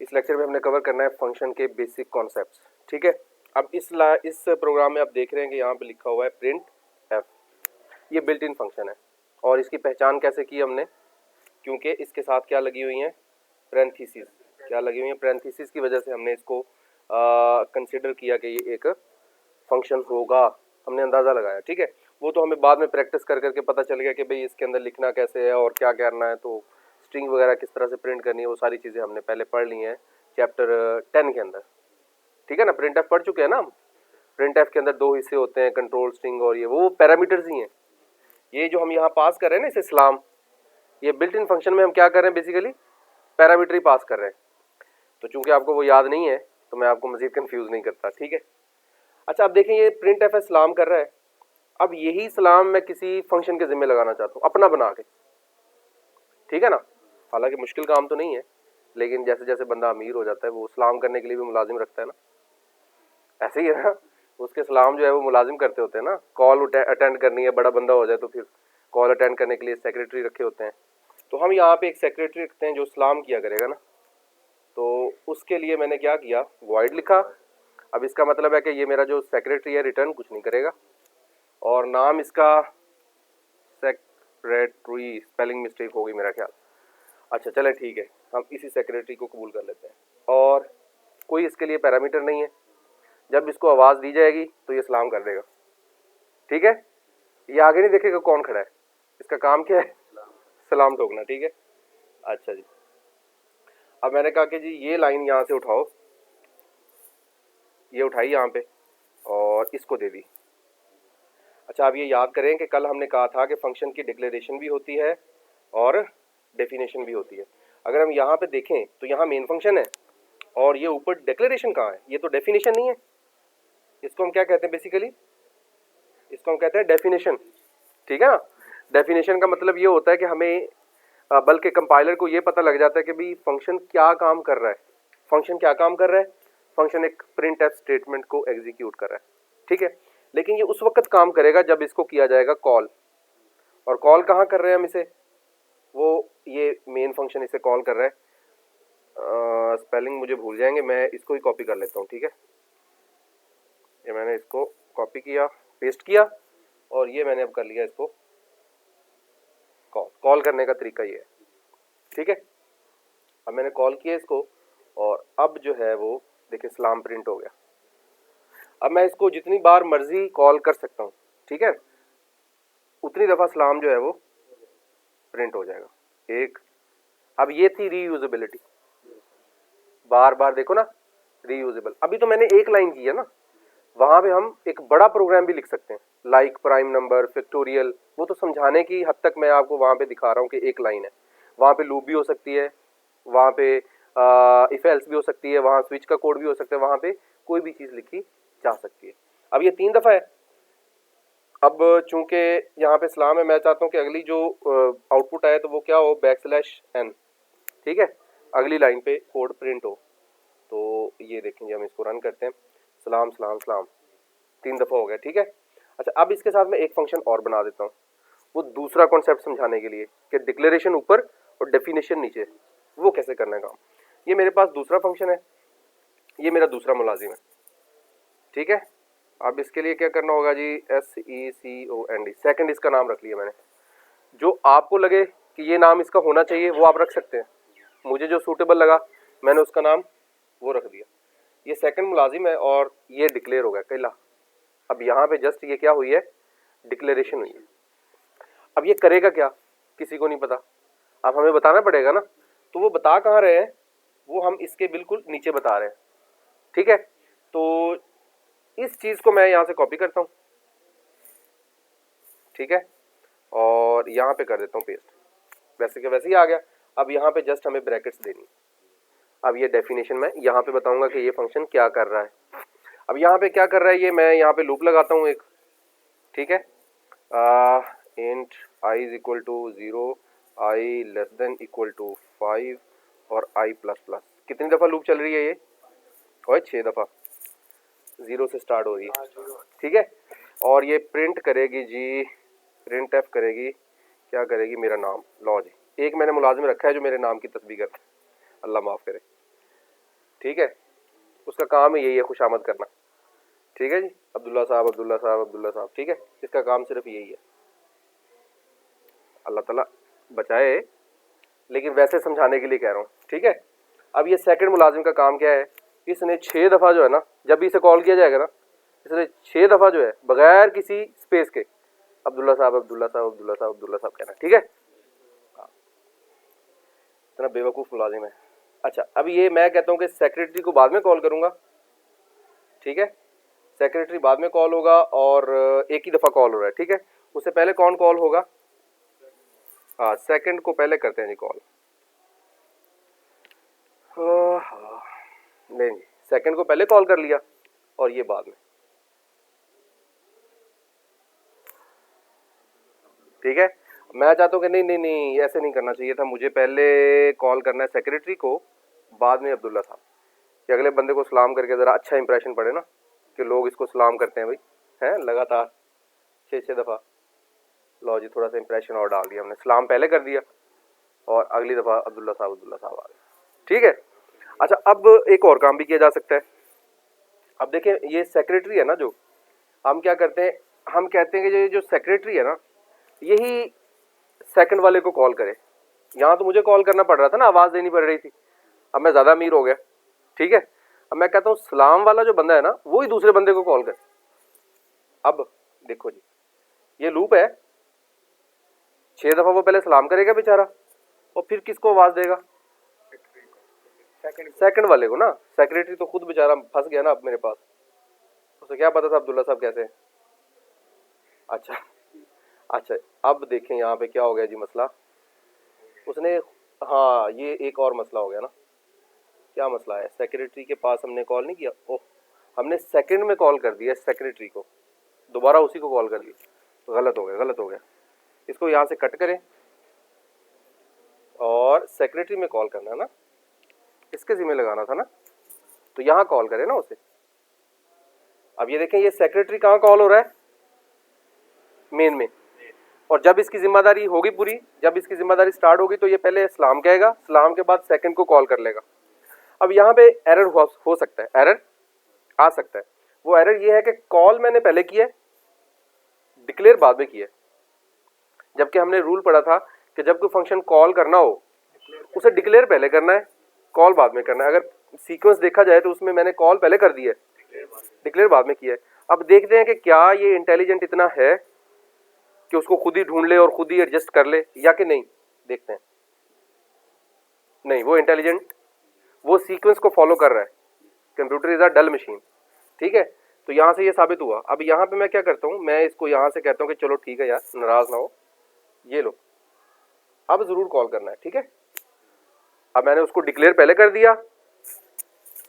इस लेक्चर में हमने कवर करना है फंक्शन के बेसिक कॉन्सेप्ट्स। ठीक है, अब इस प्रोग्राम में आप देख रहे हैं कि यहाँ पे लिखा हुआ है प्रिंट एफ। ये बिल्ट इन फंक्शन है और इसकी पहचान कैसे की हमने, क्योंकि इसके साथ क्या लगी हुई हैं, पैरेंथेसिस। क्या लगी हुई है, पैरेंथेसिस की वजह से हमने इसको कंसिडर किया कि ये एक फंक्शन होगा, हमने अंदाज़ा लगाया। ठीक है, वो तो हमें बाद में प्रैक्टिस कर करके पता चल गया कि भाई इसके अंदर लिखना कैसे है और क्या करना है, तो स्ट्रिंग वगैरह किस तरह से प्रिंट करनी है, वो सारी चीज़ें हमने पहले पढ़ ली हैं चैप्टर 10 के अंदर। ठीक है ना, प्रिंट एफ पढ़ चुके हैं ना हम। प्रिंट एफ के अंदर दो हिस्से होते हैं, कंट्रोल स्ट्रिंग और ये वो पैरामीटर्स ही हैं। ये जो हम यहाँ पास कर रहे हैं ना इसे सलाम, ये बिल्ट इन फंक्शन में हम क्या कर रहे हैं, बेसिकली पैरामीटर ही पास कर रहे हैं। तो चूंकि आपको वो याद नहीं है तो मैं आपको मजीद कंफ्यूज नहीं करता। ठीक है, अच्छा अब देखें ये प्रिंट एफ है सलाम कर रहा है। अब यही सलाम मैं किसी फंक्शन के जिम्मे लगाना चाहता हूँ अपना बना के। ठीक है ना, हालांकि मुश्किल काम तो नहीं है, लेकिन जैसे जैसे बंदा अमीर हो जाता है वो सलाम करने के लिए भी मुलाजिम रखता है ना, ऐसे ही है ना। उसके सलाम जो है वो मुलाजिम करते होते हैं ना, कॉल अटेंड करनी है, बड़ा बंदा हो जाए तो फिर कॉल अटेंड करने के लिए सेक्रेटरी रखे होते हैं। तो हम यहाँ पे एक सेक्रेटरी रखते हैं जो सलाम किया करेगा ना, तो उसके लिए मैंने क्या किया, वॉइड लिखा। अब इसका मतलब है कि ये मेरा जो सेक्रेटरी है रिटर्न कुछ नहीं करेगा, और नाम इसका सेक्रेटरी, स्पेलिंग मिस्टेक हो गई मेरा ख्याल। अच्छा चले ठीक है, हम इसी सेक्रेटरी को कबूल कर लेते हैं और कोई इसके लिए पैरामीटर नहीं है। जब इसको आवाज़ दी जाएगी तो ये सलाम कर देगा। ठीक है, ये आगे नहीं देखेगा कौन खड़ा है, इसका काम क्या है, सलाम ठोकना। ठीक है, अच्छा जी, अब मैंने कहा कि जी ये लाइन यहाँ से उठाओ, ये उठाई यहाँ पे और इसको दे दी। अच्छा आप ये याद करें कि कल हमने कहा था कि फंक्शन की डिक्लेरेशन भी होती है और डेफिनेशन भी होती है। अगर हम यहाँ पे देखें तो यहाँ मेन फंक्शन है और ये ऊपर डिक्लेरेशन कहाँ है, ये तो डेफिनेशन नहीं है। इसको हम क्या कहते हैं, बेसिकली इसको हम कहते हैं डेफिनेशन। ठीक है ना, डेफिनेशन का मतलब ये होता है कि हमें बल्कि कंपाइलर को ये पता लग जाता है कि भाई फंक्शन क्या काम कर रहा है। फंक्शन क्या काम कर रहा है, फंक्शन एक प्रिंट एफ स्टेटमेंट को एग्जीक्यूट कर रहा है। ठीक है, लेकिन ये उस वक्त काम करेगा जब इसको किया जाएगा कॉल, और कॉल कहाँ कर रहे हैं हम इसे, वो ये मेन फंक्शन इसे कॉल कर रहा है। स्पेलिंग मुझे भूल जाएंगे, मैं इसको ही कॉपी कर लेता हूँ। ठीक है, ये मैंने इसको कॉपी किया, पेस्ट किया, और ये मैंने अब कर लिया इसको कॉल करने का तरीका ये है। ठीक है, अब मैंने कॉल किया इसको और अब जो है वो देखिए सलाम प्रिंट हो गया। अब मैं इसको जितनी बार मर्जी कॉल कर सकता हूँ, ठीक है, उतनी दफ़ा सलाम जो है वो प्रिंट हो जाएगा। एक, अब ये थी रीयूजेबिलिटी, बार बार देखो ना रीयूजेबल। अभी तो मैंने एक लाइन की है ना, वहाँ पे हम एक बड़ा प्रोग्राम भी लिख सकते हैं, लाइक प्राइम नंबर फैक्टोरियल। वो तो समझाने की हद तक मैं आपको वहाँ पे दिखा रहा हूँ कि एक लाइन है। वहाँ पे लूप भी हो सकती है, वहाँ पे इफ एल्स भी हो सकती है, वहाँ स्विच का कोड भी हो सकता है, वहाँ पे कोई भी चीज़ लिखी जा सकती है। अब ये 3 दफ़ा है। अब चूंकि यहाँ पे सलाम है, मैं चाहता हूँ कि अगली जो आउटपुट आए तो वो क्या हो, \n। ठीक है, अगली लाइन पे कोड प्रिंट हो। तो ये देखेंगे, हम इसको रन करते हैं, सलाम सलाम सलाम, 3 दफ़ा हो गया। ठीक है, अच्छा अब इसके साथ मैं एक फंक्शन और बना देता हूँ, वो दूसरा कॉन्सेप्ट समझाने के लिए कि डिक्लेरेशन ऊपर और डेफिनेशन नीचे, वो कैसे करना है काम। ये मेरे पास दूसरा फंक्शन है, ये मेरा दूसरा मुलाजिम है। ठीक है, अब इसके लिए क्या करना होगा जी, SECOND, सेकंड इसका नाम रख लिया मैंने। जो आपको लगे कि ये नाम इसका होना चाहिए वो आप रख सकते हैं, मुझे जो सूटेबल लगा मैंने उसका नाम वो रख दिया। ये सेकंड मुलाजिम है और ये डिक्लेयर हो गया कैला। अब यहाँ पे जस्ट ये क्या हुई है, डिक्लेरेशन हुई है। अब ये करेगा क्या, किसी को नहीं पता, अब हमें बताना पड़ेगा ना। तो वो बता कहाँ रहे हैं, वो हम इसके बिल्कुल नीचे बता रहे हैं। ठीक है, तो इस चीज़ को मैं यहाँ से कॉपी करता हूँ, ठीक है, और यहाँ पे कर देता हूँ पेस्ट, वैसे के वैसे ही आ गया। अब यहाँ पे जस्ट हमें ब्रैकेट्स देनी। अब ये डेफिनेशन में यहाँ पे बताऊंगा कि ये फंक्शन क्या कर रहा है। अब यहाँ पे क्या कर रहा है, ये मैं यहाँ पे लूप लगाता हूँ एक। ठीक है, int i is equal to 0, i less than equal to 5 और i प्लस प्लस। कितनी दफ़ा लूप चल रही है ये, और 6 दफ़ा, 0 से स्टार्ट हो रही है। ठीक है, और ये प्रिंट करेगी जी, प्रिंट एफ करेगी, क्या करेगी, मेरा नाम। लो जी, एक मैंने मुलाजिम रखा है जो मेरे नाम की तस्बीह करता है, अल्लाह माफ़ करे। ठीक है, उसका काम ही यही है खुशामद करना, ठीक है जी। अब्दुल्ला साहब अब्दुल्ला साहब अब्दुल्ला साहब, ठीक है, इसका काम सिर्फ यही है। अल्लाह ताला बचाए, लेकिन वैसे समझाने के लिए कह रहा हूँ, ठीक है। अब ये सेकंड मुलाजिम का काम क्या है, इसने 6 दफ़ा जो है ना, जब भी इसे कॉल किया जाएगा ना, इसने 6 दफ़ा जो है बगैर किसी स्पेस के अब्दुल्ला साहब अब्दुल्ला साहब अब्दुल्ला साहब अब्दुल्ला साहब कहना, ठीक है। इतना बेवकूफ़ मुलाजिम है। अच्छा, अब ये मैं कहता हूँ कि सेक्रेटरी को बाद में कॉल करूँगा, ठीक है, सेक्रेटरी बाद में कॉल होगा और एक ही दफ़ा कॉल हो रहा है, ठीक है। उससे पहले कौन कॉल होगा? हाँ, सेकंड को पहले करते हैं जी कॉल। नहीं जी, सेकंड को पहले कॉल कर लिया और ये बाद में, ठीक है। मैं चाहता हूँ कि नहीं नहीं नहीं, ऐसे नहीं करना चाहिए था, मुझे पहले कॉल करना है सेक्रेटरी को, बाद में अब्दुल्ला साहब, कि अगले बंदे को सलाम करके ज़रा अच्छा इंप्रेशन पड़े ना, कि लोग इसको सलाम करते हैं भाई, हैं लगातार 6 दफ़ा। लो जी, थोड़ा सा इंप्रेशन और डाल दिया हमने, सलाम पहले कर दिया और अगली दफ़ा अब्दुल्ला साहब आ गए, ठीक है। अच्छा, अब एक और काम भी किया जा सकता है। अब देखें, ये सेक्रेटरी है ना, जो हम क्या करते हैं, हम कहते हैं कि ये जो सेक्रेटरी है ना, यही सेकंड वाले को कॉल करे। यहाँ तो मुझे कॉल करना पड़ रहा था ना, आवाज़ देनी पड़ रही थी, अब मैं ज़्यादा अमीर हो गया, ठीक है। अब मैं कहता हूँ सलाम वाला जो बंदा है ना, वो ही दूसरे बंदे को कॉल करे। अब देखो जी, ये लूप है, 6 दफ़ा वो पहले सलाम करेगा बेचारा, और फिर किसको आवाज़ देगा? सेकंड वाले को ना। सेक्रेटरी तो खुद बेचारा फंस गया ना अब मेरे पास, उसे क्या पता था अब्दुल्ला साहब कैसे हैं। अच्छा अच्छा, अब देखें यहाँ पे क्या हो गया जी मसला, उसने, हाँ ये एक और मसला हो गया ना। क्या मसला है? सेक्रेटरी के पास हमने कॉल नहीं किया, ओह हमने सेकंड में कॉल कर दिया सेक्रेटरी को, दोबारा उसी को कॉल कर दिया, गलत हो गया गलत हो गया। इसको यहाँ से कट करें और सेक्रेटरी में कॉल करना है ना, इसके जिम्मे लगाना था ना, तो यहाँ कॉल करें ना उसे। अब ये देखें, ये सेक्रेटरी कहाँ कॉल हो रहा है? मेन में। और जब इसकी जिम्मेदारी होगी पूरी, जब इसकी जिम्मेदारी स्टार्ट होगी, तो ये पहले सलाम कहेगा, सलाम के बाद सेकंड को कॉल कर लेगा। अब यहाँ पे एरर हो सकता है, एरर आ सकता है। वो एरर ये है कि कॉल मैंने पहले किया है, डिक्लेयर बाद में किया है। जबकि हमने रूल पढ़ा था कि जब कोई फंक्शन कॉल करना हो, उसे डिक्लेयर पहले करना है, कॉल बाद में करना है। अगर सीक्वेंस देखा जाए तो उसमें मैंने कॉल पहले कर दी है, डिक्लेयर बाद में किया है। अब देखते हैं कि क्या ये इंटेलिजेंट इतना है कि उसको खुद ही ढूंढ ले और खुद ही एडजस्ट कर ले, या कि नहीं। देखते हैं, नहीं वो इंटेलिजेंट, वो सीक्वेंस को फॉलो कर रहा है। Computer is a dull machine, ठीक है। तो यहाँ से ये साबित हुआ। अब यहाँ पे मैं क्या करता हूँ, मैं इसको यहाँ से कहता हूँ कि चलो ठीक है यार, नाराज ना हो, ये लो, अब जरूर कॉल करना है, ठीक है। अब मैंने उसको डिक्लेयर पहले कर दिया,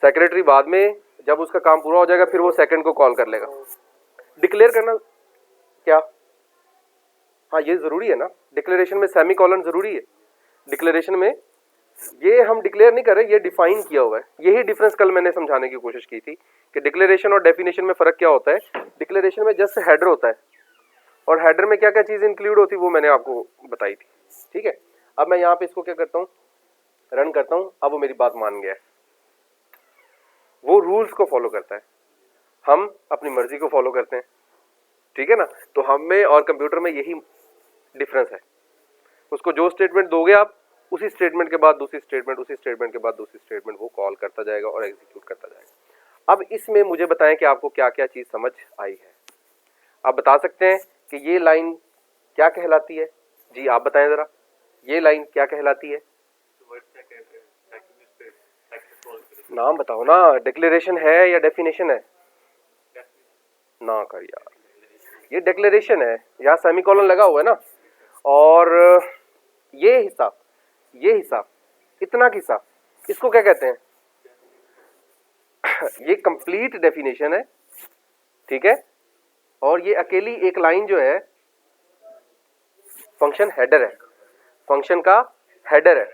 सेक्रेटरी बाद में, जब उसका काम पूरा हो जाएगा फिर वो सेकंड को कॉल कर लेगा। डिक्लेयर करना क्या, हाँ ये जरूरी है ना, डिक्लेरेशन में सेमी कॉलन जरूरी है। डिक्लेरेशन में ये हम डिक्लेयर नहीं कर रहे, ये डिफाइन किया हुआ है। यही डिफरेंस कल मैंने समझाने की कोशिश की थी कि डिक्लेरेशन और डेफिनेशन में फर्क क्या होता है। डिक्लेरेशन में जस्ट हेडर होता है, और हेडर में क्या क्या चीज़ इंक्लूड होती है वो मैंने आपको बताई थी, ठीक है। अब मैं यहाँ पे इसको क्या करता हूँ, रन करता हूँ। अब वो मेरी बात मान गया है, वो रूल्स को फॉलो करता है, हम अपनी मर्जी को फॉलो करते हैं, ठीक है ना। तो हम में और कंप्यूटर में यही डिफरेंस है। उसको जो स्टेटमेंट दोगे आप, उसी स्टेटमेंट के बाद दूसरी स्टेटमेंट, उसी स्टेटमेंट के बाद दूसरी स्टेटमेंट, वो कॉल करता जाएगा और एग्जीक्यूट करता जाएगा। अब इसमें मुझे बताएं कि आपको क्या क्या चीज़ समझ आई है। आप बता सकते हैं कि ये लाइन क्या कहलाती है? जी आप बताएं ज़रा, ये लाइन क्या कहलाती है? नाम बताओ ना, डिक्लेरेशन है या डेफिनेशन है? ना कर यार, ये डिक्लेरेशन है, यहाँ सेमीकोलन लगा हुआ है ना, और ये हिस्सा इतना हिस्सा, इसको क्या कहते हैं? ये कंप्लीट डेफिनेशन है, ठीक है। और ये अकेली एक लाइन जो है फंक्शन हेडर है, फंक्शन का हेडर है,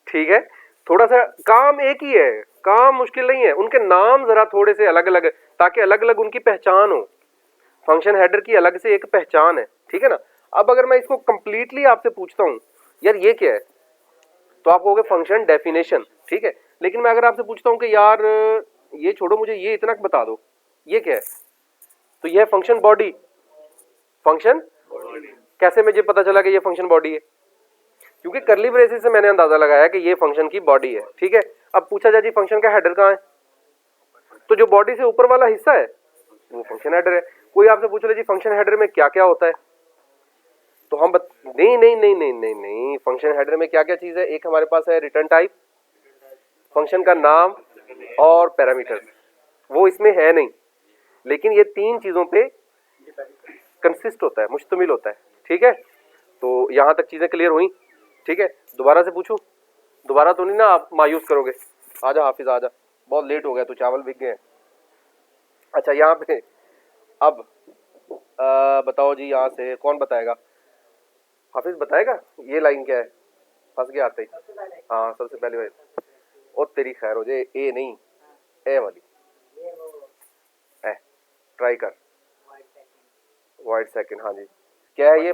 ठीक है। थोड़ा सा काम एक ही है, काम मुश्किल नहीं है, उनके नाम जरा थोड़े से अलग अलग है ताकि अलग अलग उनकी पहचान हो। फंक्शन हेडर की अलग से एक पहचान है, ठीक है ना। अब अगर मैं इसको कंप्लीटली आपसे पूछता हूं यार ये क्या है, तो आप कहोगे फंक्शन डेफिनेशन, ठीक है। लेकिन मैं अगर आपसे पूछता हूँ कि यार ये छोड़ो, मुझे ये इतना बता दो, ये क्या है, तो ये है फंक्शन बॉडी। फंक्शन कैसे मुझे पता चला कि ये फंक्शन बॉडी है? क्योंकि कर्ली ब्रेसेस से मैंने अंदाजा लगाया कि ये फंक्शन की बॉडी है। ठीक है, अब पूछा जाए जी फंक्शन का हेडर कहाँ है, तो जो बॉडी से ऊपर वाला हिस्सा है वो फंक्शन हेडर है। कोई आपसे पूछ ले जी फंक्शन हेडर में क्या क्या होता है, तो हम नहीं नहीं नहीं नहीं नहीं नहीं, फंक्शन हेडर में क्या क्या चीज है? एक हमारे पास है रिटर्न टाइप, फंक्शन का नाम और पैरामीटर, वो इसमें है नहीं, लेकिन ये तीन चीजों पे कंसिस्ट होता है, मुश्तमिल होता है। ठीक है, तो यहां तक चीजें क्लियर हुई। ठीक है, दोबारा से पूछूं? दोबारा तो नहीं ना आप मायूस करोगे? आजा हाफिज आजा, बहुत लेट हो गया तो चावल बिक गए। अच्छा यहाँ पे अब बताओ जी, यहाँ से कौन बताएगा? हाफिज बताएगा ये लाइन क्या है? फंस गया आते ही। हाँ सबसे पहले भाई, और तेरी खैर हो जाए, ए नहीं ए वाली, ए ट्राई कर, वाइट सेकंड। हाँ जी, क्या है ये?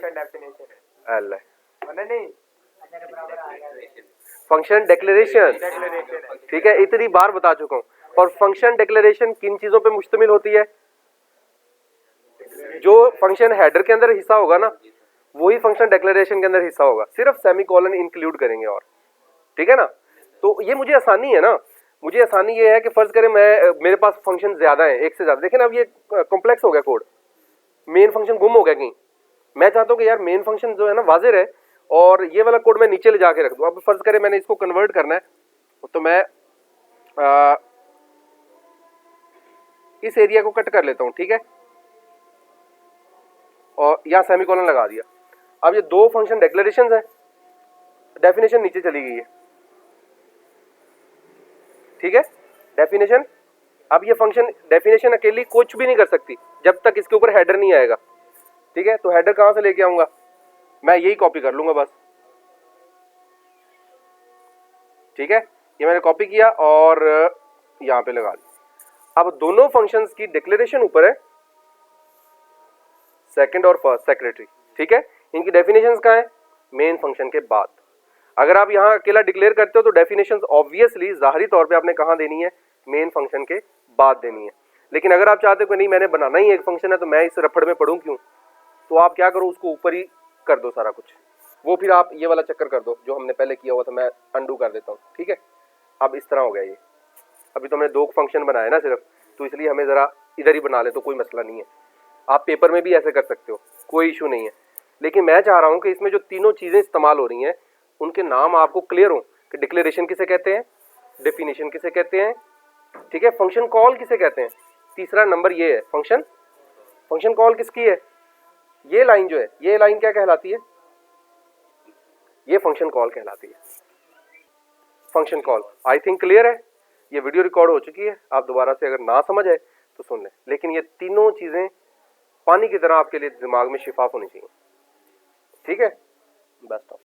एल है, फंक्शन डिक्लेरेशन। ठीक है, इतनी बार बता चुका हूँ। और फंक्शन डिक्लेरेशन किन चीजों पे मुश्तमिल होती है? जो फंक्शन हेडर के अंदर हिस्सा होगा ना, वही फंक्शन डिक्लेरेशन के अंदर हिस्सा होगा, सिर्फ सेमीकोलन इंक्लूड करेंगे। और ठीक है ना, तो ये मुझे आसानी है ना, मुझे आसानी ये है कि फर्ज करें मेरे पास फंक्शन ज्यादा है, एक से ज्यादा। देखें ना, अब ये कॉम्प्लेक्स हो गया कोड, मेन फंक्शन गुम हो गया कहीं। मैं चाहता हूँ कि यार मेन फंक्शन जो है ना वाज़ेह है, और ये वाला कोड मैं नीचे ले जाके रख दूं। अब फर्ज करें मैंने इसको कन्वर्ट करना है, तो मैं इस एरिया को कट कर लेता हूं। ठीक है, और यहां सेमीकोलन लगा दिया। अब ये दो फंक्शन डिक्लेरेशंस है, डेफिनेशन नीचे चली गई है। ठीक है, डेफिनेशन, अब ये फंक्शन डेफिनेशन अकेली कुछ भी नहीं कर सकती जब तक इसके ऊपर हेडर नहीं आएगा। ठीक है, तो हेडर कहां से लेके आऊंगा? मैं यही कॉपी कर लूंगा बस। ठीक है, ये मैंने कॉपी किया और यहां पे लगा दिया। अब दोनों फंक्शंस की डिक्लेरेशन ऊपर है, सेकंड और फर्स्ट सेक्रेटरी। ठीक है, इनकी डेफिनेशंस कहां है? मेन फंक्शन के बाद। अगर आप यहां अकेला डिक्लेयर करते हो तो डेफिनेशंस ऑब्वियसली जाहिरी तौर पे आपने कहां देनी है? मेन फंक्शन के बाद देनी है। लेकिन अगर आप चाहते हो कि नहीं मैंने बनाना ही एक फंक्शन है तो मैं इस रफड़ में पढ़ूं क्यों, तो आप क्या करो, उसको ऊपर ही कर दो सारा कुछ। वो फिर आप ये वाला चक्कर कर दो जो हमने पहले किया हुआ था, मैं अंडू कर देता हूँ। ठीक है, अब इस तरह हो गया ये। अभी तो हमने दो फंक्शन बनाए ना सिर्फ, तो इसलिए हमें जरा इधर ही बना ले तो कोई मसला नहीं है। आप पेपर में भी ऐसे कर सकते हो, कोई इशू नहीं है। लेकिन मैं चाह रहा हूं कि इसमें जो तीनों चीजें इस्तेमाल हो रही हैं उनके नाम आपको क्लियर हो कि डिक्लेरेशन किसे कहते हैं, डेफिनेशन किसे कहते हैं, ठीक है, फंक्शन कॉल किसे कहते हैं। तीसरा नंबर ये है फंक्शन, फंक्शन कॉल किसकी है? ये लाइन जो है, ये लाइन क्या कहलाती है? ये फंक्शन कॉल कहलाती है, function call. I think clear है। ये वीडियो रिकॉर्ड हो चुकी है, आप दोबारा से अगर ना समझ आए तो सुन लें। लेकिन ये तीनों चीजें पानी की तरह आपके लिए दिमाग में शिफाफ होनी चाहिए। ठीक है, बेस्ट ऑफ।